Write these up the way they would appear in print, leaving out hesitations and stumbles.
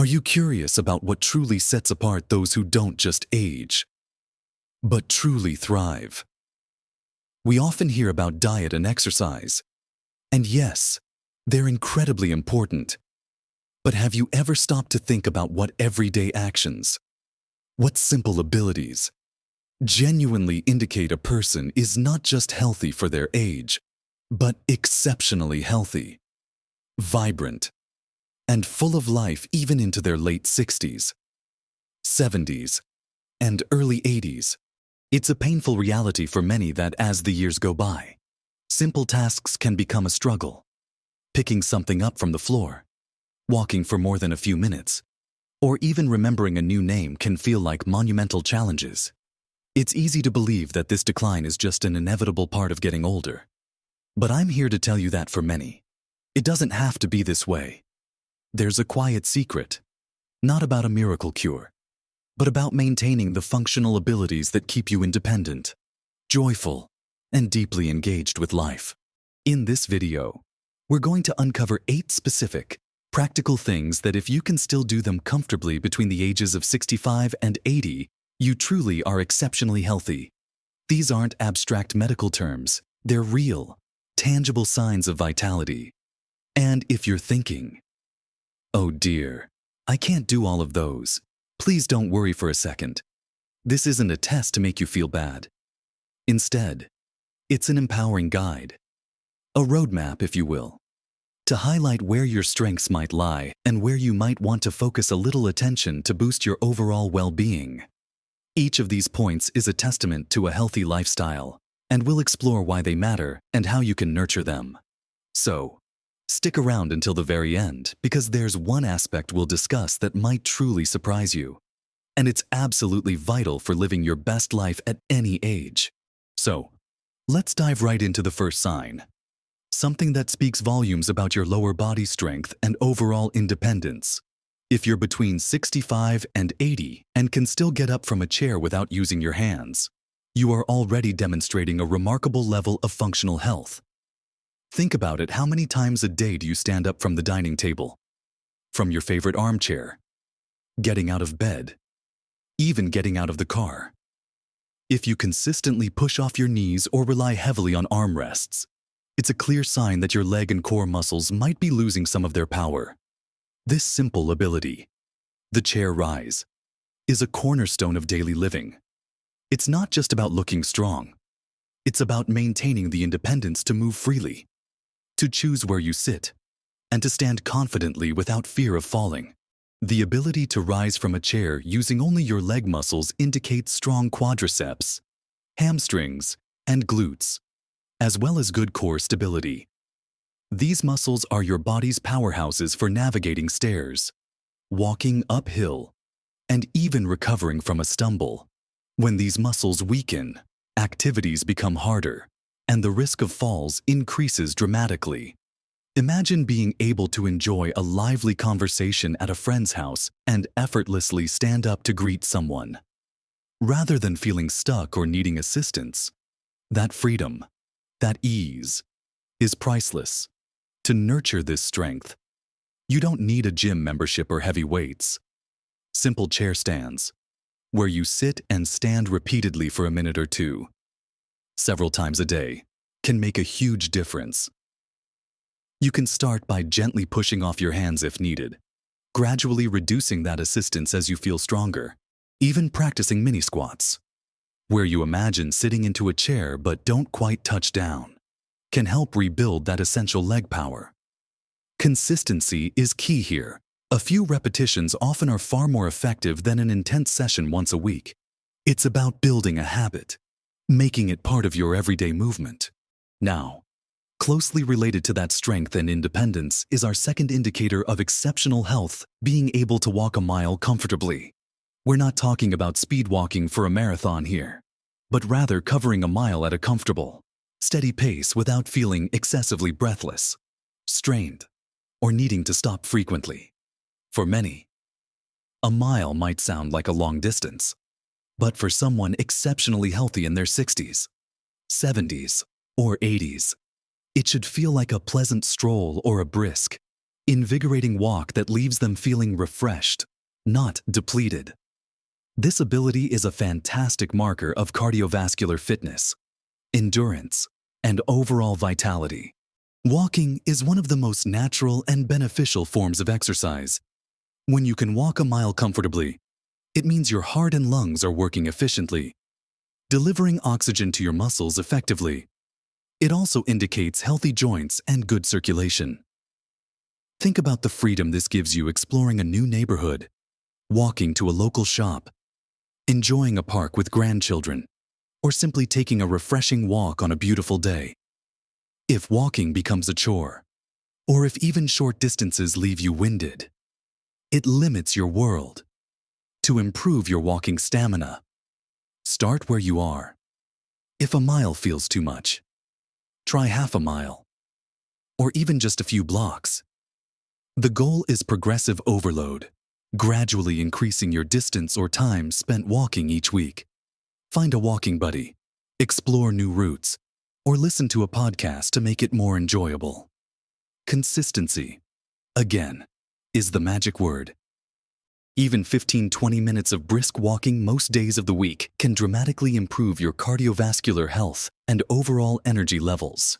Are you curious about what truly sets apart those who don't just age, but truly thrive? We often hear about diet and exercise, and yes, they're incredibly important. But have you ever stopped to think about what everyday actions, what simple abilities, genuinely indicate a person is not just healthy for their age, but exceptionally healthy, vibrant, and full of life even into their late 60s, 70s, and early 80s? It's a painful reality for many that as the years go by, simple tasks can become a struggle. Picking something up from the floor, walking for more than a few minutes, or even remembering a new name can feel like monumental challenges. It's easy to believe that this decline is just an inevitable part of getting older. But I'm here to tell you that for many, it doesn't have to be this way. There's a quiet secret, not about a miracle cure, but about maintaining the functional abilities that keep you independent, joyful, and deeply engaged with life. In this video, we're going to uncover 8 specific, practical things that if you can still do them comfortably between the ages of 65 and 80, you truly are exceptionally healthy. These aren't abstract medical terms, they're real, tangible signs of vitality. And if you're thinking, "Oh dear, I can't do all of those," please don't worry for a second. This isn't a test to make you feel bad. Instead, it's an empowering guide, a roadmap, if you will, to highlight where your strengths might lie and where you might want to focus a little attention to boost your overall well-being. Each of these points is a testament to a healthy lifestyle, and we'll explore why they matter and how you can nurture them. So, stick around until the very end, because there's one aspect we'll discuss that might truly surprise you. And it's absolutely vital for living your best life at any age. So, let's dive right into the first sign. Something that speaks volumes about your lower body strength and overall independence. If you're between 65 and 80 and can still get up from a chair without using your hands, you are already demonstrating a remarkable level of functional health. Think about it. How many times a day do you stand up from the dining table? From your favorite armchair? Getting out of bed? Even getting out of the car? If you consistently push off your knees or rely heavily on armrests, it's a clear sign that your leg and core muscles might be losing some of their power. This simple ability, the chair rise, is a cornerstone of daily living. It's not just about looking strong. It's about maintaining the independence to move freely, to choose where you sit, and to stand confidently without fear of falling. The ability to rise from a chair using only your leg muscles indicates strong quadriceps, hamstrings, and glutes, as well as good core stability. These muscles are your body's powerhouses for navigating stairs, walking uphill, and even recovering from a stumble. When these muscles weaken, activities become harder, and the risk of falls increases dramatically. Imagine being able to enjoy a lively conversation at a friend's house and effortlessly stand up to greet someone, rather than feeling stuck or needing assistance. That freedom, that ease, is priceless. To nurture this strength, you don't need a gym membership or heavy weights. Simple chair stands, where you sit and stand repeatedly for a minute or two, several times a day, can make a huge difference. You can start by gently pushing off your hands if needed, gradually reducing that assistance as you feel stronger. Even practicing mini squats, where you imagine sitting into a chair but don't quite touch down, can help rebuild that essential leg power. Consistency is key here. A few repetitions often are far more effective than an intense session once a week. It's about building a habit, making it part of your everyday movement. Now, closely related to that strength and independence is our second indicator of exceptional health: being able to walk a mile comfortably. We're not talking about speed walking for a marathon here, but rather covering a mile at a comfortable, steady pace without feeling excessively breathless, strained, or needing to stop frequently. For many, a mile might sound like a long distance, but for someone exceptionally healthy in their 60s, 70s, or 80s, it should feel like a pleasant stroll or a brisk, invigorating walk that leaves them feeling refreshed, not depleted. This ability is a fantastic marker of cardiovascular fitness, endurance, and overall vitality. Walking is one of the most natural and beneficial forms of exercise. When you can walk a mile comfortably, it means your heart and lungs are working efficiently, delivering oxygen to your muscles effectively. It also indicates healthy joints and good circulation. Think about the freedom this gives you exploring a new neighborhood, walking to a local shop, enjoying a park with grandchildren, or simply taking a refreshing walk on a beautiful day. If walking becomes a chore, or if even short distances leave you winded, it limits your world. To improve your walking stamina, start where you are. If a mile feels too much, try half a mile, or even just a few blocks. The goal is progressive overload, gradually increasing your distance or time spent walking each week. Find a walking buddy, explore new routes, or listen to a podcast to make it more enjoyable. Consistency, again, is the magic word. Even 15-20 minutes of brisk walking most days of the week can dramatically improve your cardiovascular health and overall energy levels.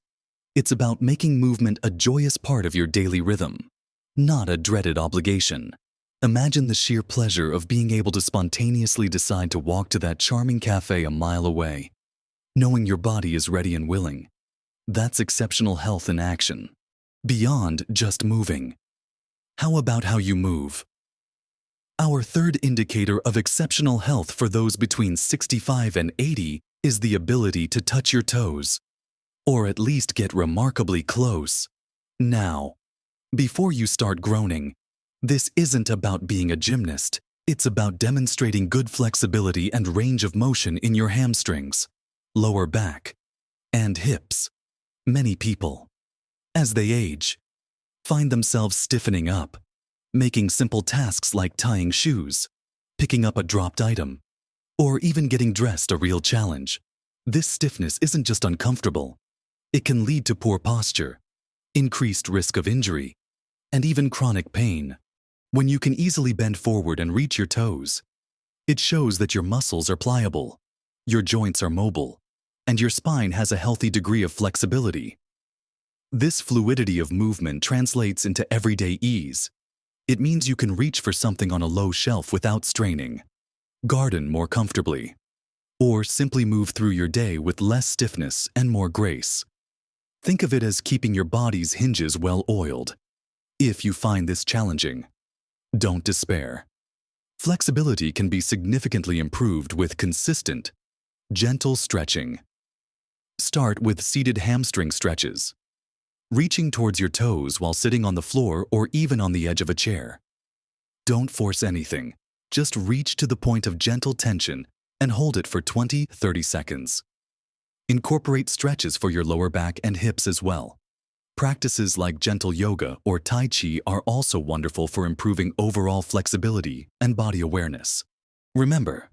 It's about making movement a joyous part of your daily rhythm, not a dreaded obligation. Imagine the sheer pleasure of being able to spontaneously decide to walk to that charming cafe a mile away, knowing your body is ready and willing. That's exceptional health in action, beyond just moving. How about how you move? Our third indicator of exceptional health for those between 65 and 80 is the ability to touch your toes, or at least get remarkably close. Now, before you start groaning, this isn't about being a gymnast. It's about demonstrating good flexibility and range of motion in your hamstrings, lower back, and hips. Many people, as they age, find themselves stiffening up, making simple tasks like tying shoes, picking up a dropped item, or even getting dressed a real challenge. This stiffness isn't just uncomfortable. It can lead to poor posture, increased risk of injury, and even chronic pain. When you can easily bend forward and reach your toes, it shows that your muscles are pliable, your joints are mobile, and your spine has a healthy degree of flexibility. This fluidity of movement translates into everyday ease. It means you can reach for something on a low shelf without straining, garden more comfortably, or simply move through your day with less stiffness and more grace. Think of it as keeping your body's hinges well oiled. If you find this challenging, don't despair. Flexibility can be significantly improved with consistent, gentle stretching. Start with seated hamstring stretches, reaching towards your toes while sitting on the floor or even on the edge of a chair. Don't force anything. Just reach to the point of gentle tension and hold it for 20-30 seconds. Incorporate stretches for your lower back and hips as well. Practices like gentle yoga or Tai Chi are also wonderful for improving overall flexibility and body awareness. Remember,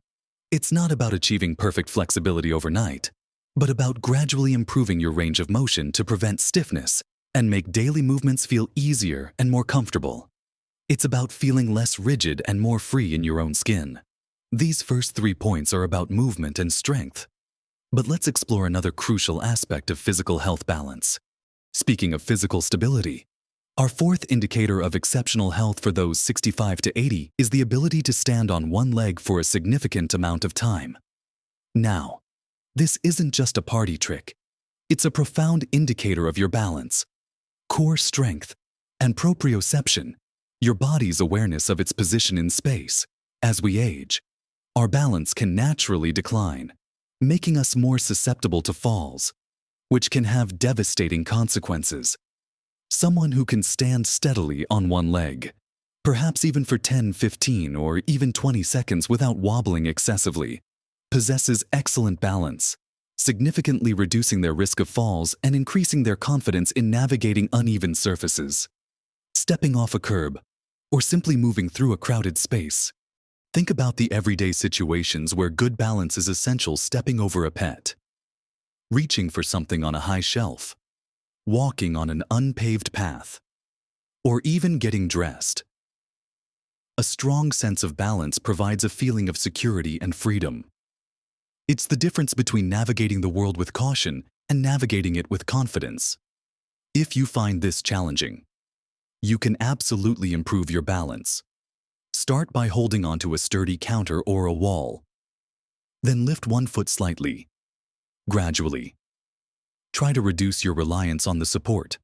it's not about achieving perfect flexibility overnight, but about gradually improving your range of motion to prevent stiffness and make daily movements feel easier and more comfortable. It's about feeling less rigid and more free in your own skin. These first 3 points are about movement and strength. But let's explore another crucial aspect of physical health balance. Speaking of physical stability, our fourth indicator of exceptional health for those 65 to 80 is the ability to stand on one leg for a significant amount of time. Now, this isn't just a party trick. It's a profound indicator of your balance, core strength, and proprioception, your body's awareness of its position in space. As we age, our balance can naturally decline, making us more susceptible to falls, which can have devastating consequences. Someone who can stand steadily on one leg, perhaps even for 10, 15, or even 20 seconds without wobbling excessively, possesses excellent balance, significantly reducing their risk of falls and increasing their confidence in navigating uneven surfaces. Stepping off a curb, or simply moving through a crowded space. Think about the everyday situations where good balance is essential: stepping over a pet, reaching for something on a high shelf, walking on an unpaved path. or even getting dressed. A strong sense of balance provides a feeling of security and freedom. It's the difference between navigating the world with caution and navigating it with confidence. If you find this challenging, you can absolutely improve your balance. Start by holding onto a sturdy counter or a wall. Then lift one foot slightly, gradually. Try to reduce your reliance on the support,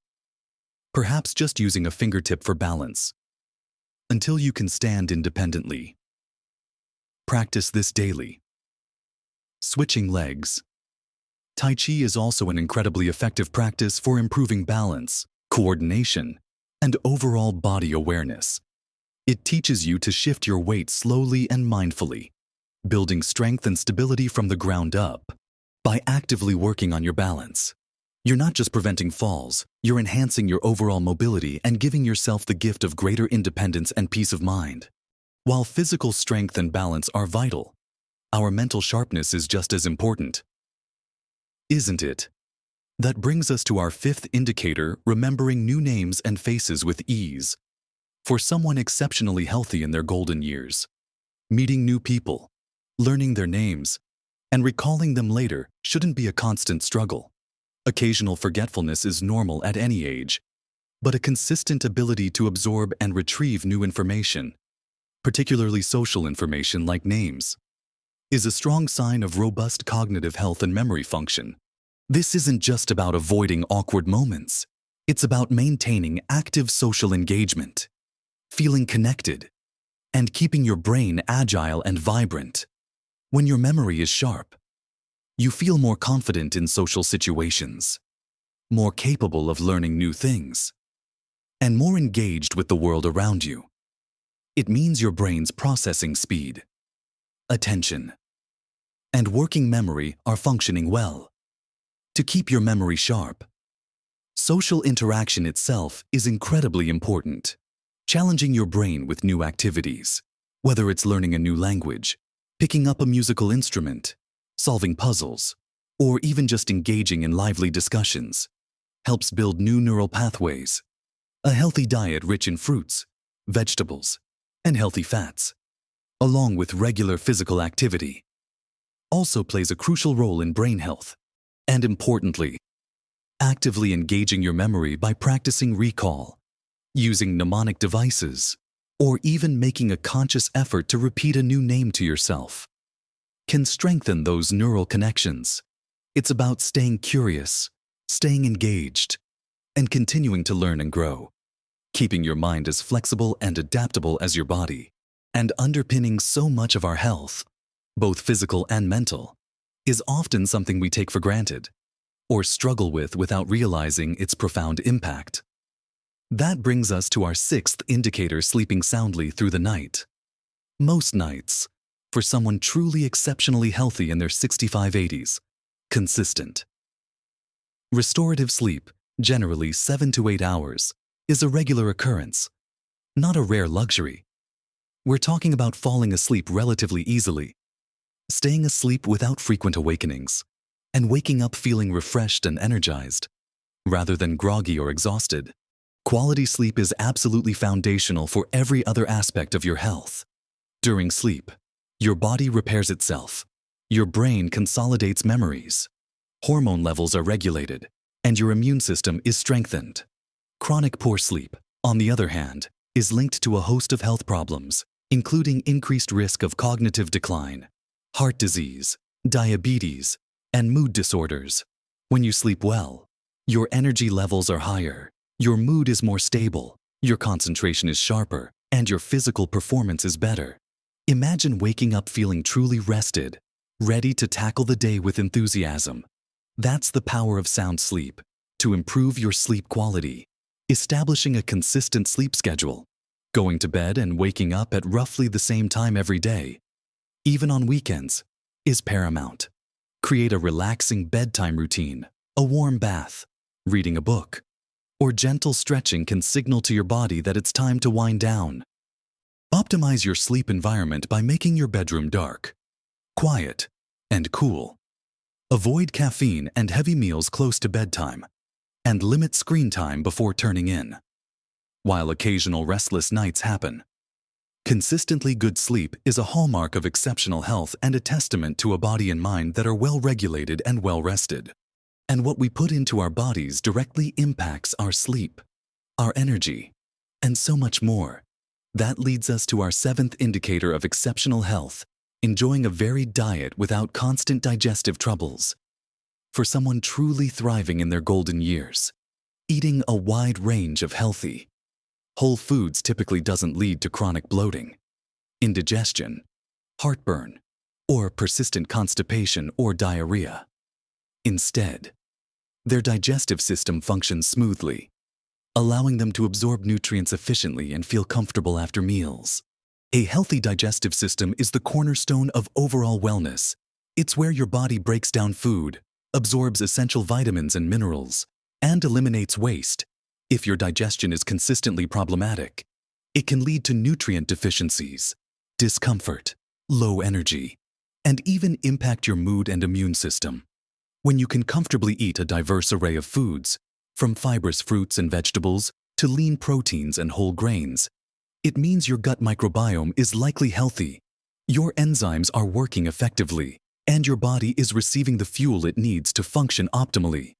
perhaps just using a fingertip for balance, until you can stand independently. Practice this daily. Switching legs. Tai Chi is also an incredibly effective practice for improving balance, coordination, and overall body awareness. It teaches you to shift your weight slowly and mindfully, building strength and stability from the ground up. By actively working on your balance, you're not just preventing falls, you're enhancing your overall mobility and giving yourself the gift of greater independence and peace of mind. While physical strength and balance are vital, our mental sharpness is just as important. Isn't it? That brings us to our fifth indicator, remembering new names and faces with ease. For someone exceptionally healthy in their golden years, meeting new people, learning their names, and recalling them later shouldn't be a constant struggle. Occasional forgetfulness is normal at any age, but a consistent ability to absorb and retrieve new information, particularly social information like names, is a strong sign of robust cognitive health and memory function. This isn't just about avoiding awkward moments. It's about maintaining active social engagement, feeling connected, and keeping your brain agile and vibrant. When your memory is sharp, you feel more confident in social situations, more capable of learning new things, and more engaged with the world around you. It means your brain's processing speed, attention, and working memory are functioning well. To keep your memory sharp, social interaction itself is incredibly important. Challenging your brain with new activities, whether it's learning a new language, picking up a musical instrument, solving puzzles, or even just engaging in lively discussions, helps build new neural pathways. A healthy diet rich in fruits, vegetables, and healthy fats, along with regular physical activity, also plays a crucial role in brain health. And importantly, actively engaging your memory by practicing recall, using mnemonic devices, or even making a conscious effort to repeat a new name to yourself can strengthen those neural connections. It's about staying curious, staying engaged, and continuing to learn and grow, keeping your mind as flexible and adaptable as your body. And underpinning so much of our health, both physical and mental, is often something we take for granted or struggle with without realizing its profound impact. That brings us to our sixth indicator, sleeping soundly through the night. Most nights, for someone truly exceptionally healthy in their 65-80s, consistent. Restorative sleep, generally 7 to 8 hours, is a regular occurrence, not a rare luxury. We're talking about falling asleep relatively easily, staying asleep without frequent awakenings, and waking up feeling refreshed and energized, rather than groggy or exhausted. Quality sleep is absolutely foundational for every other aspect of your health. During sleep, your body repairs itself, your brain consolidates memories, hormone levels are regulated, and your immune system is strengthened. Chronic poor sleep, on the other hand, is linked to a host of health problems, including increased risk of cognitive decline, heart disease, diabetes, and mood disorders. When you sleep well, your energy levels are higher, your mood is more stable, your concentration is sharper, and your physical performance is better. Imagine waking up feeling truly rested, ready to tackle the day with enthusiasm. That's the power of sound sleep, to improve your sleep quality. Establishing a consistent sleep schedule, going to bed and waking up at roughly the same time every day, even on weekends, is paramount. Create a relaxing bedtime routine. A warm bath, reading a book, or gentle stretching can signal to your body that it's time to wind down. Optimize your sleep environment by making your bedroom dark, quiet, and cool. Avoid caffeine and heavy meals close to bedtime, and limit screen time before turning in. while occasional restless nights happen. Consistently good sleep is a hallmark of exceptional health and a testament to a body and mind that are well-regulated and well-rested. And what we put into our bodies directly impacts our sleep, our energy, and so much more. That leads us to our seventh indicator of exceptional health: enjoying a varied diet without constant digestive troubles. For someone truly thriving in their golden years, eating a wide range of healthy, whole foods typically doesn't lead to chronic bloating, indigestion, heartburn, or persistent constipation or diarrhea. Instead, their digestive system functions smoothly, allowing them to absorb nutrients efficiently and feel comfortable after meals. A healthy digestive system is the cornerstone of overall wellness. It's where your body breaks down food, absorbs essential vitamins and minerals, and eliminates waste. If your digestion is consistently problematic, it can lead to nutrient deficiencies, discomfort, low energy, and even impact your mood and immune system. When you can comfortably eat a diverse array of foods, from fibrous fruits and vegetables to lean proteins and whole grains, it means your gut microbiome is likely healthy, your enzymes are working effectively, and your body is receiving the fuel it needs to function optimally.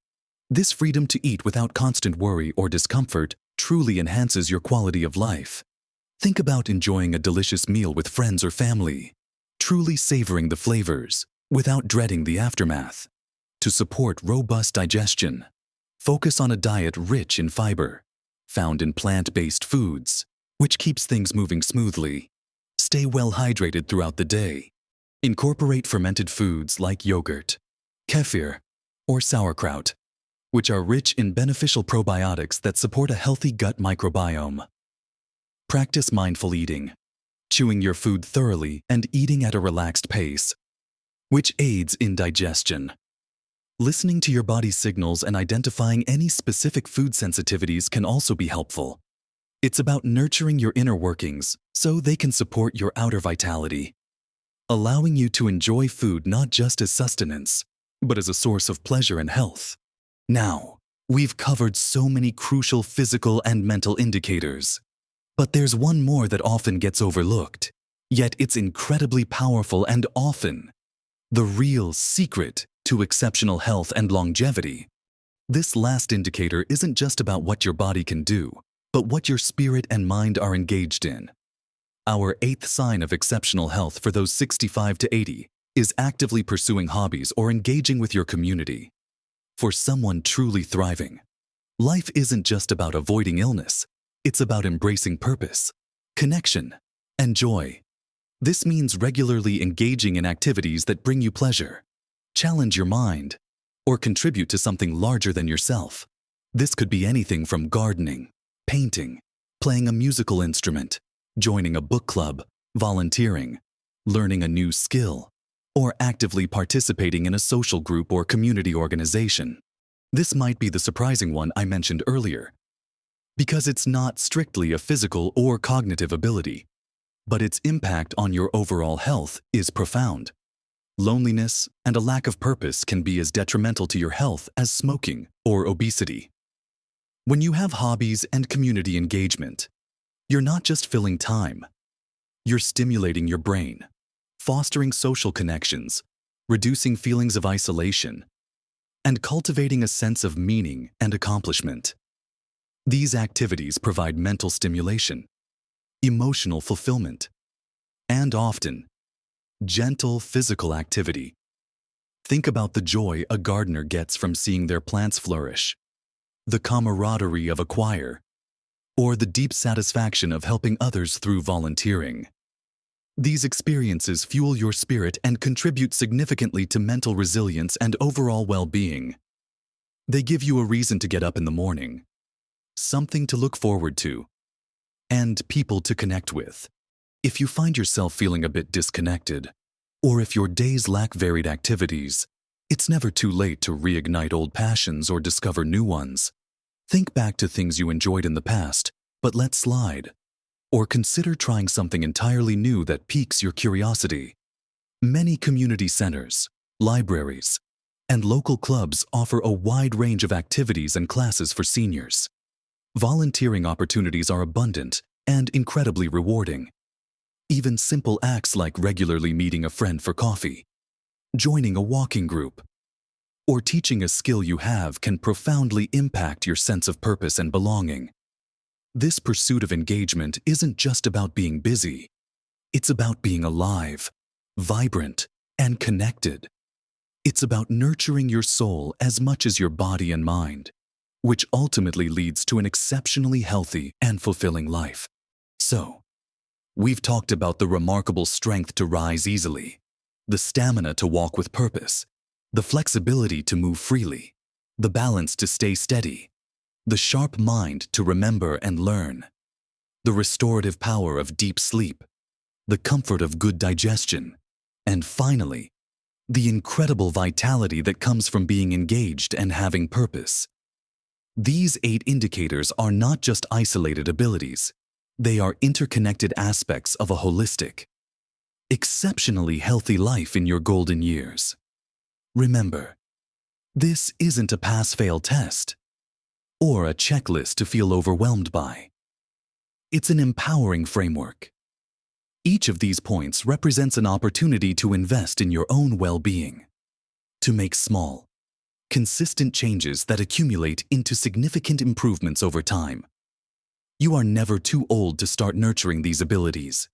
This freedom to eat without constant worry or discomfort truly enhances your quality of life. Think about enjoying a delicious meal with friends or family, truly savoring the flavors without dreading the aftermath. To support robust digestion, focus on a diet rich in fiber, found in plant-based foods, which keeps things moving smoothly. Stay well hydrated throughout the day. Incorporate fermented foods like yogurt, kefir, or sauerkraut, which are rich in beneficial probiotics that support a healthy gut microbiome. Practice mindful eating, chewing your food thoroughly and eating at a relaxed pace, which aids in digestion. Listening to your body's signals and identifying any specific food sensitivities can also be helpful. It's about nurturing your inner workings so they can support your outer vitality, allowing you to enjoy food not just as sustenance, but as a source of pleasure and health. Now, we've covered so many crucial physical and mental indicators. But there's one more that often gets overlooked, yet it's incredibly powerful and often the real secret to exceptional health and longevity. This last indicator isn't just about what your body can do, but what your spirit and mind are engaged in. Our eighth sign of exceptional health for those 65 to 80 is actively pursuing hobbies or engaging with your community. For someone truly thriving, life isn't just about avoiding illness, it's about embracing purpose, connection, and joy. This means regularly engaging in activities that bring you pleasure, challenge your mind, or contribute to something larger than yourself. This could be anything from gardening, painting, playing a musical instrument, joining a book club, volunteering, learning a new skill, or actively participating in a social group or community organization. This might be the surprising one I mentioned earlier, because it's not strictly a physical or cognitive ability, but its impact on your overall health is profound. Loneliness and a lack of purpose can be as detrimental to your health as smoking or obesity. When you have hobbies and community engagement, you're not just filling time, you're stimulating your brain, fostering social connections, reducing feelings of isolation, and cultivating a sense of meaning and accomplishment. These activities provide mental stimulation, emotional fulfillment, and often, gentle physical activity. Think about the joy a gardener gets from seeing their plants flourish, the camaraderie of a choir, or the deep satisfaction of helping others through volunteering. These experiences fuel your spirit and contribute significantly to mental resilience and overall well-being. They give you a reason to get up in the morning, something to look forward to, and people to connect with. If you find yourself feeling a bit disconnected, or if your days lack varied activities, it's never too late to reignite old passions or discover new ones. Think back to things you enjoyed in the past, but let slide. Or consider trying something entirely new that piques your curiosity. Many community centers, libraries, and local clubs offer a wide range of activities and classes for seniors. Volunteering opportunities are abundant and incredibly rewarding. Even simple acts like regularly meeting a friend for coffee, joining a walking group, or teaching a skill you have can profoundly impact your sense of purpose and belonging. This pursuit of engagement isn't just about being busy. It's about being alive, vibrant, and connected. It's about nurturing your soul as much as your body and mind, which ultimately leads to an exceptionally healthy and fulfilling life. So, we've talked about the remarkable strength to rise easily, the stamina to walk with purpose, the flexibility to move freely, the balance to stay steady, the sharp mind to remember and learn, the restorative power of deep sleep, the comfort of good digestion, and finally, the incredible vitality that comes from being engaged and having purpose. These 8 indicators are not just isolated abilities. They are interconnected aspects of a holistic, exceptionally healthy life in your golden years. Remember, this isn't a pass-fail test or a checklist to feel overwhelmed by. It's an empowering framework. Each of these points represents an opportunity to invest in your own well-being, to make small, consistent changes that accumulate into significant improvements over time. You are never too old to start nurturing these abilities.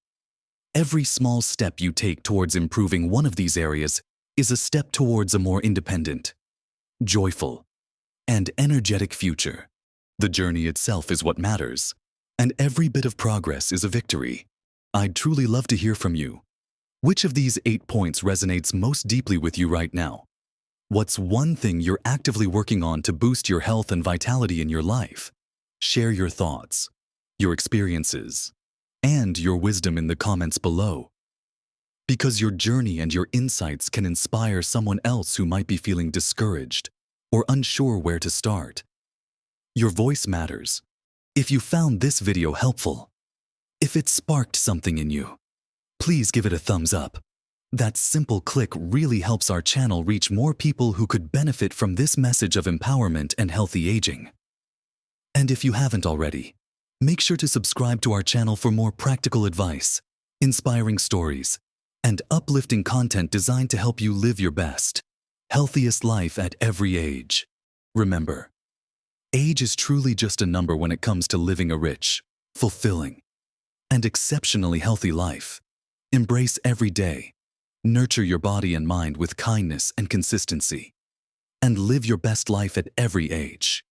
Every small step you take towards improving one of these areas is a step towards a more independent, joyful, and energetic future. The journey itself is what matters, and every bit of progress is a victory. I'd truly love to hear from you. Which of these 8 points resonates most deeply with you right now? What's one thing you're actively working on to boost your health and vitality in your life? Share your thoughts, your experiences, and your wisdom in the comments below. Because your journey and your insights can inspire someone else who might be feeling discouraged or unsure where to start. Your voice matters. If you found this video helpful, if it sparked something in you, please give it a thumbs up. That simple click really helps our channel reach more people who could benefit from this message of empowerment and healthy aging. And if you haven't already, make sure to subscribe to our channel for more practical advice, inspiring stories, and uplifting content designed to help you live your best, healthiest life at every age. Remember, age is truly just a number when it comes to living a rich, fulfilling, and exceptionally healthy life. Embrace every day, nurture your body and mind with kindness and consistency, and live your best life at every age.